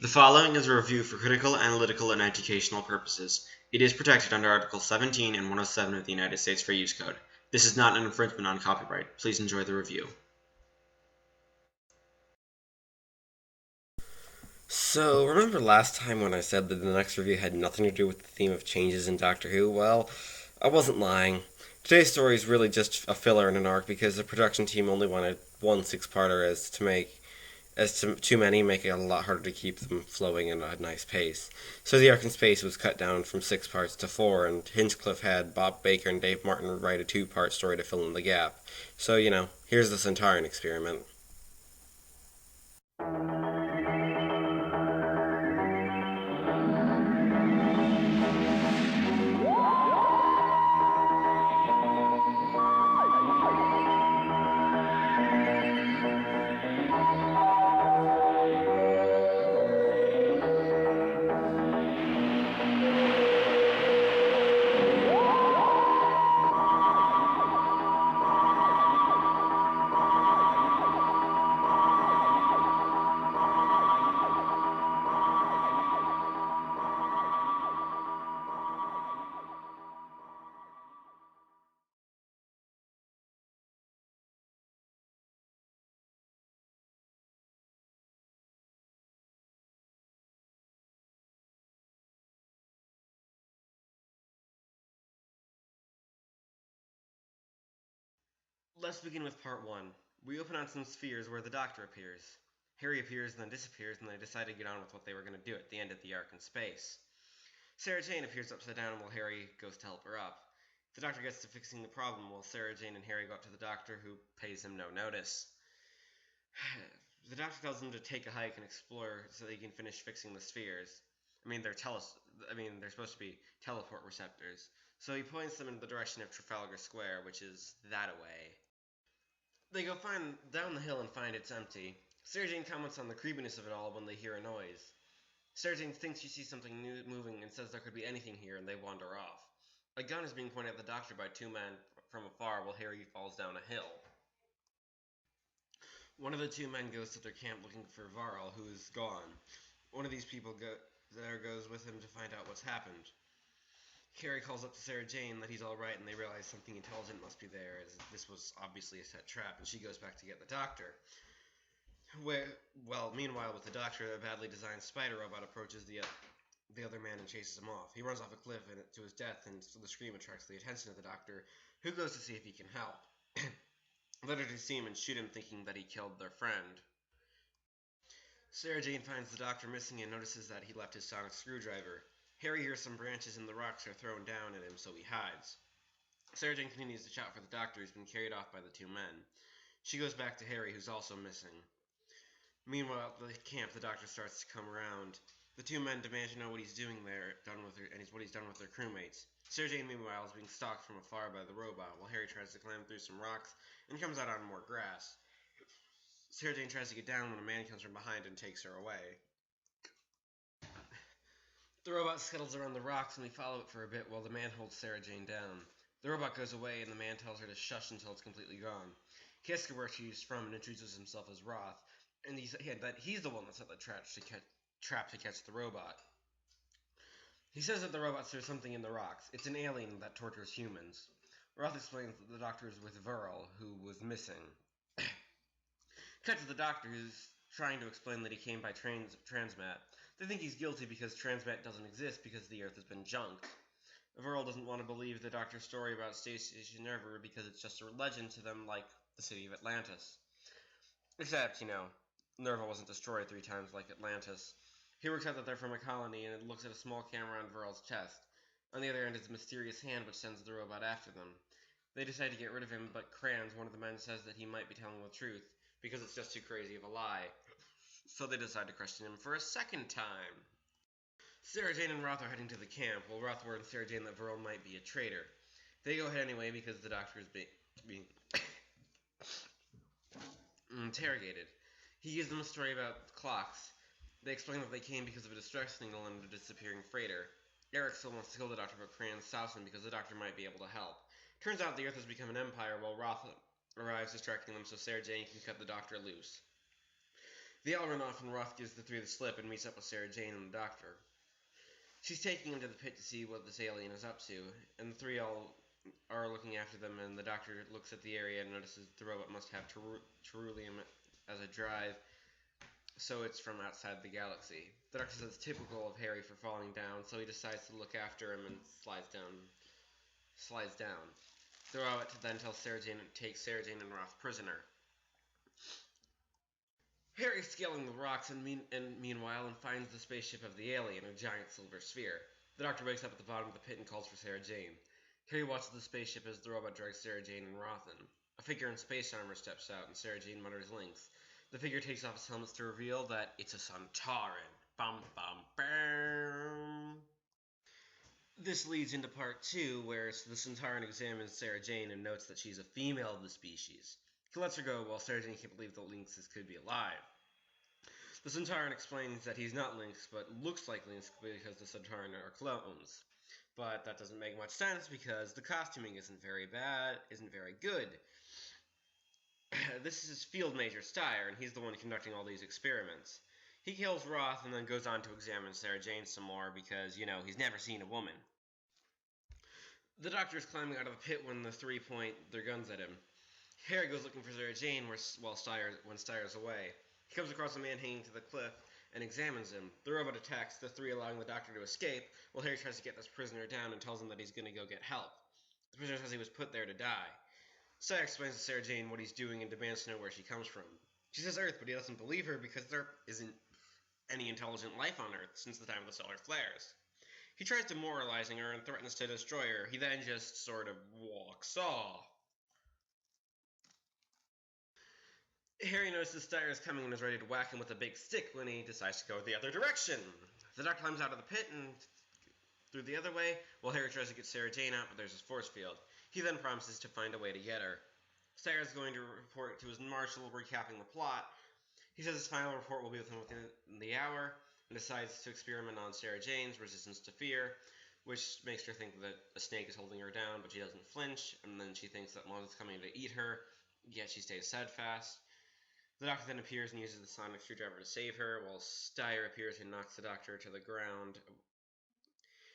The following is a review for critical, analytical, and educational purposes. It is protected under Article 17 and 107 of the United States Fair Use Code. This is not an infringement on copyright. Please enjoy the review. So, remember last time when I said that the next review had nothing to do with the theme of changes in Doctor Who? Well, I wasn't lying. Today's story is really just a filler and an arc because the production team only wanted one six-parter as too many make it a lot harder to keep them flowing at a nice pace. So the arc in space was cut down from 6 parts to 4, and Hinchcliffe had Bob Baker and Dave Martin write a 2-part story to fill in the gap. So, here's the Sontaran Experiment. Let's begin with part 1. We open on some spheres where the Doctor appears. Harry appears and then disappears, and they decide to get on with what they were going to do at the end of the arc in space. Sarah Jane appears upside down while Harry goes to help her up. The Doctor gets to fixing the problem while Sarah Jane and Harry go up to the Doctor, who pays him no notice. The Doctor tells them to take a hike and explore so they can finish fixing the spheres. They're supposed to be teleport receptors. So he points them in the direction of Trafalgar Square, which is that away. They go down the hill and find it's empty. Sarah Jane comments on the creepiness of it all when they hear a noise. Sarah Jane thinks she sees something new moving and says there could be anything here, and they wander off. A gun is being pointed at the Doctor by 2 men from afar while Harry falls down a hill. One of the 2 men goes to their camp looking for Varl, who is gone. One of these people goes with him to find out what's happened. Harry calls up to Sarah Jane that he's alright, and they realize something intelligent must be there, as this was obviously a set trap, and she goes back to get the Doctor. Meanwhile, with the Doctor, a badly designed spider robot approaches the other man and chases him off. He runs off a cliff to his death, and the scream attracts the attention of the Doctor, who goes to see if he can help. Later to see him and shoot him, thinking that he killed their friend. Sarah Jane finds the Doctor missing and notices that he left his sonic screwdriver. Harry hears some branches in the rocks are thrown down at him, so he hides. Sarah Jane continues to shout for the Doctor, who's been carried off by the 2 men. She goes back to Harry, who's also missing. Meanwhile, at the camp, the Doctor starts to come around. The 2 men demand to know what he's doing there, what he's done with their crewmates. Sarah Jane, meanwhile, is being stalked from afar by the robot, while Harry tries to climb through some rocks and comes out on more grass. Sarah Jane tries to get down when a man comes from behind and takes her away. The robot scuttles around the rocks, and we follow it for a bit while the man holds Sarah Jane down. The robot goes away, and the man tells her to shush until it's completely gone. He asks her where she's from and introduces himself as Roth, and that he's the one that set the trap to catch the robot. He says that the robot threw something in the rocks. It's an alien that tortures humans. Roth explains that the Doctor is with Verl, who was missing. Cut to the Doctor, who's trying to explain that he came by transmat. They think he's guilty because transmat doesn't exist because the Earth has been junked. Verl doesn't want to believe the Doctor's story about Station Nerva because it's just a legend to them, like the city of Atlantis. Except, Nerva wasn't destroyed 3 times like Atlantis. He works out that they're from a colony, and it looks at a small camera on Verl's chest. On the other end is a mysterious hand which sends the robot after them. They decide to get rid of him, but Kranz, one of the men, says that he might be telling the truth, because it's just too crazy of a lie. So they decide to question him for a second time. Sarah Jane and Roth are heading to the camp, while Roth warns Sarah Jane that Verl might be a traitor. They go ahead anyway because the Doctor is being interrogated. He gives them a story about clocks. They explain that they came because of a distress signal and a disappearing freighter. Eric still wants to kill the Doctor, but Kranz stops him because the Doctor might be able to help. Turns out the Earth has become an empire while Roth arrives distracting them so Sarah Jane can cut the Doctor loose. They all run off and Roth gives the three the slip and meets up with Sarah Jane and the doctor. She's taking him to the pit to see what this alien is up to, and the three all are looking after them, and the doctor looks at the area and notices the robot must have Terulium as a drive, so it's from outside the galaxy. The doctor says it's typical of Harry for falling down, so he decides to look after him and slides down. The robot then tells takes Sarah Jane and Roth prisoner. Harry's scaling the rocks meanwhile and finds the spaceship of the alien, a giant silver sphere. The doctor wakes up at the bottom of the pit and calls for Sarah Jane. Harry watches the spaceship as the robot drags Sarah Jane and Roth in. A figure in space armor steps out and Sarah Jane mutters links. The figure takes off his helmet to reveal that it's a Sontaran. Bum bum bum. This leads into part 2, where the Sontaran examines Sarah Jane and notes that she's a female of the species. He lets her go while Sarah Jane can't believe the Lynxes could be alive. The Sontaran explains that he's not Lynx, but looks like Lynx because the Sontaran are clones. But that doesn't make much sense because the costuming isn't very good. This is Field Major Steyer, and he's the one conducting all these experiments. He kills Roth and then goes on to examine Sarah Jane some more because, he's never seen a woman. The doctor is climbing out of the pit when the three point their guns at him. Harry goes looking for Sarah Jane when Steyer's away. He comes across a man hanging to the cliff and examines him. The robot attacks the three, allowing the doctor to escape, while Harry tries to get this prisoner down and tells him that he's going to go get help. The prisoner says he was put there to die. Steyer explains to Sarah Jane what he's doing and demands to know where she comes from. She says Earth, but he doesn't believe her because there isn't any intelligent life on Earth since the time of the solar flares. He tries demoralizing her and threatens to destroy her. He then just sort of walks off. Harry notices Steyer is coming and is ready to whack him with a big stick when he decides to go the other direction. The doctor climbs out of the pit and through the other way, while Harry tries to get Sarah Jane out, but there's his force field. He then promises to find a way to get her. Steyer is going to report to his marshal, recapping the plot. He says his final report will be with him within the hour, and decides to experiment on Sarah Jane's resistance to fear, which makes her think that a snake is holding her down, but she doesn't flinch, and then she thinks that one is coming to eat her, yet she stays steadfast. The doctor then appears and uses the sonic screwdriver to save her, while Steyer appears and knocks the doctor to the ground.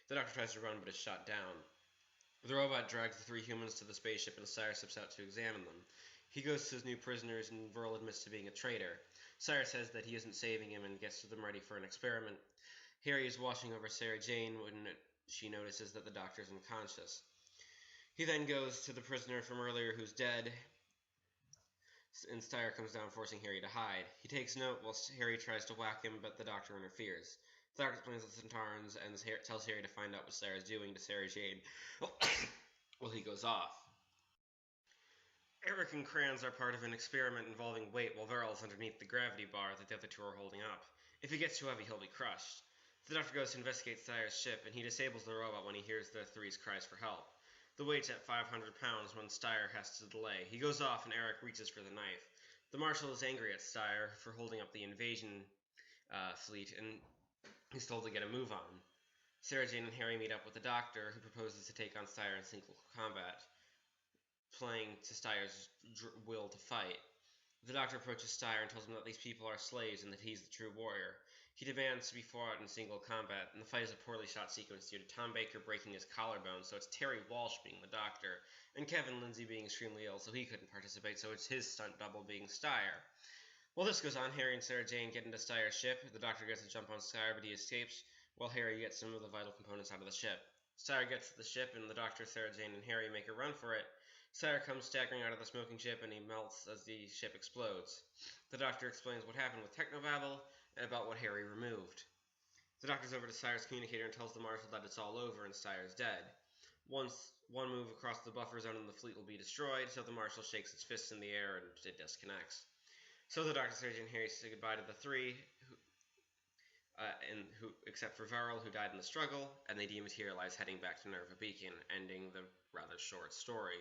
The doctor tries to run, but is shot down. The robot drags the three humans to the spaceship, and Steyer steps out to examine them. He goes to his new prisoners, and Verl admits to being a traitor. Steyer says that he isn't saving him and gets them ready for an experiment. Harry is watching over Sarah Jane when she notices that the doctor is unconscious. He then goes to the prisoner from earlier who's dead, and Steyer comes down, forcing Harry to hide. He takes note while Harry tries to whack him, but the doctor interferes. The doctor explains the Sontarans and tells Harry to find out what Steyer is doing to Sarah Jane while he goes off. Eric and Kranz are part of an experiment involving weight while Verl is underneath the gravity bar that the other two are holding up. If he gets too heavy, he'll be crushed. The doctor goes to investigate Steyer's ship, and he disables the robot when he hears the three's cries for help. The weight's at 500 pounds when Steyer has to delay. He goes off, and Eric reaches for the knife. The marshal is angry at Steyer for holding up the invasion fleet, and he's told to get a move on. Sarah Jane and Harry meet up with the doctor, who proposes to take on Steyer in single combat, playing to Steyer's will to fight. The doctor approaches Steyer and tells him that these people are slaves and that he's the true warrior. He demands to be fought in single combat, and the fight is a poorly shot sequence due to Tom Baker breaking his collarbone, so it's Terry Walsh being the doctor, and Kevin Lindsay being extremely ill, so he couldn't participate, so it's his stunt double being Steyer. While this goes on, Harry and Sarah Jane get into Steyer's ship. The doctor gets a jump on Steyer, but he escapes, while Harry gets some of the vital components out of the ship. Steyer gets to the ship, and the doctor, Sarah Jane, and Harry make a run for it. Steyer comes staggering out of the smoking ship, and he melts as the ship explodes. The doctor explains what happened with Technobabble, and about what Harry removed. The doctor's over to Steyer's communicator and tells the marshal that it's all over and Steyer's dead. Once one move across the buffer zone and the fleet will be destroyed, so the marshal shakes its fists in the air and it disconnects. So the doctor, Sarah Jane, and Harry say goodbye to the three, except for Verl, who died in the struggle, and they dematerialize, heading back to Nerva Beacon, ending the rather short story.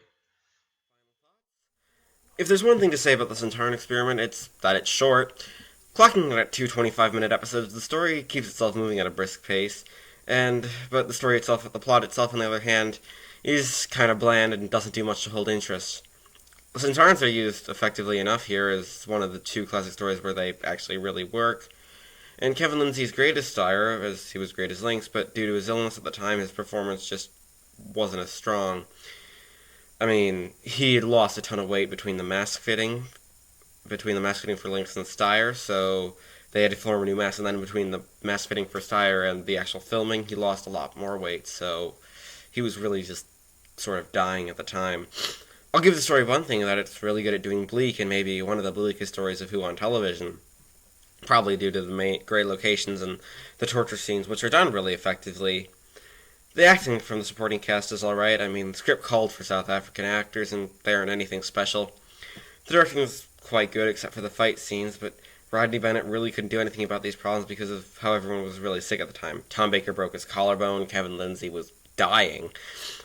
If there's one thing to say about the Sontaran Experiment, it's that it's short. Clocking at 2 25-minute episodes, the story keeps itself moving at a brisk pace, but the plot itself, on the other hand, is kind of bland and doesn't do much to hold interest. The Sontarans are used effectively enough here as one of the two classic stories where they actually really work. And Kevin Lindsay's great as Styre, as he was great as Lynx, but due to his illness at the time, his performance just wasn't as strong. I mean, he had lost a ton of weight between the mask fitting for Lynx and Styre, so they had to form a new mask, and then between the mask fitting for Styre and the actual filming, he lost a lot more weight, so he was really just sort of dying at the time. I'll give the story one thing, that it's really good at doing bleak, and maybe one of the bleakest stories of Who on television. Probably due to the great locations and the torture scenes, which are done really effectively. The acting from the supporting cast is alright. I mean, the script called for South African actors, and they aren't anything special. The directing is quite good, except for the fight scenes, but Rodney Bennett really couldn't do anything about these problems because of how everyone was really sick at the time. Tom Baker broke his collarbone, Kevin Lindsay was dying.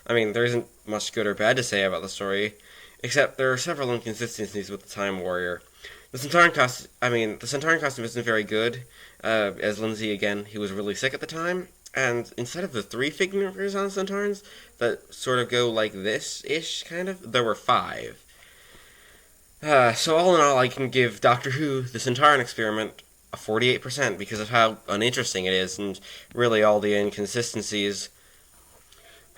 I mean, there isn't much good or bad to say about the story, except there are several inconsistencies with the Time Warrior. The Sontaran costume isn't very good. As Lindsay, again, he was really sick at the time, and instead of the 3 figures on Sontarans that sort of go like this-ish, kind of, there were 5. So all in all, I can give Doctor Who, The Sontaran Experiment, a 48% because of how uninteresting it is, and really all the inconsistencies.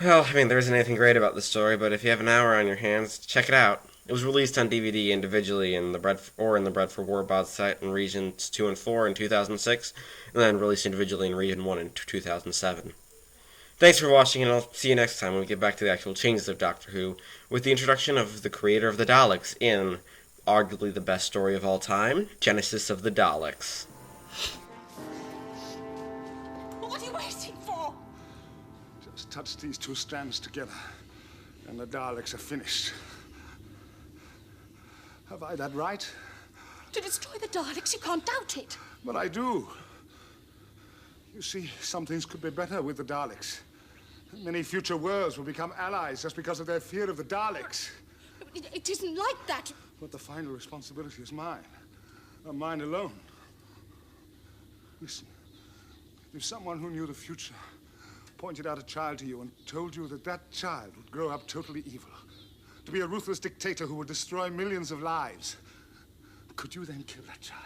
Well, I mean, there isn't anything great about the story, but if you have an hour on your hands, check it out. It was released on DVD individually in the Bread for Warbod site in Regions 2 and 4 in 2006, and then released individually in Region 1 in 2007. Thanks for watching, and I'll see you next time when we get back to the actual changes of Doctor Who, with the introduction of the creator of the Daleks in arguably the best story of all time, Genesis of the Daleks. What are you waiting for? Just touch these 2 strands together, and the Daleks are finished. Have I that right? To destroy the Daleks, you can't doubt it. But I do. You see, some things could be better with the Daleks. Many future worlds will become allies just because of their fear of the Daleks. It isn't like that. But the final responsibility is mine. Mine alone. Listen, if someone who knew the future pointed out a child to you and told you that that child would grow up totally evil, to be a ruthless dictator who would destroy millions of lives, could you then kill that child?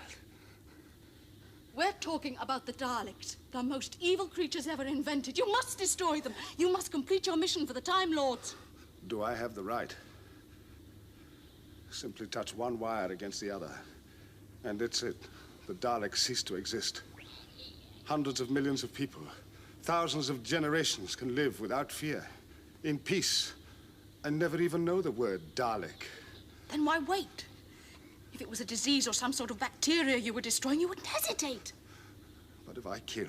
We're talking about the Daleks, the most evil creatures ever invented. You must destroy them. You must complete your mission for the Time Lords. Do I have the right? Simply touch one wire against the other, and it's it. The Daleks cease to exist. Hundreds of millions of people, thousands of generations can live without fear, in peace, and never even know the word Dalek. Then why wait? If it was a disease or some sort of bacteria you were destroying, you wouldn't hesitate. But if I kill,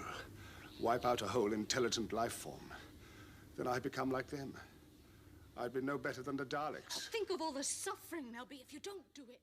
wipe out a whole intelligent life form, then I become like them. I'd be no better than the Daleks. Think of all the suffering there'll be if you don't do it.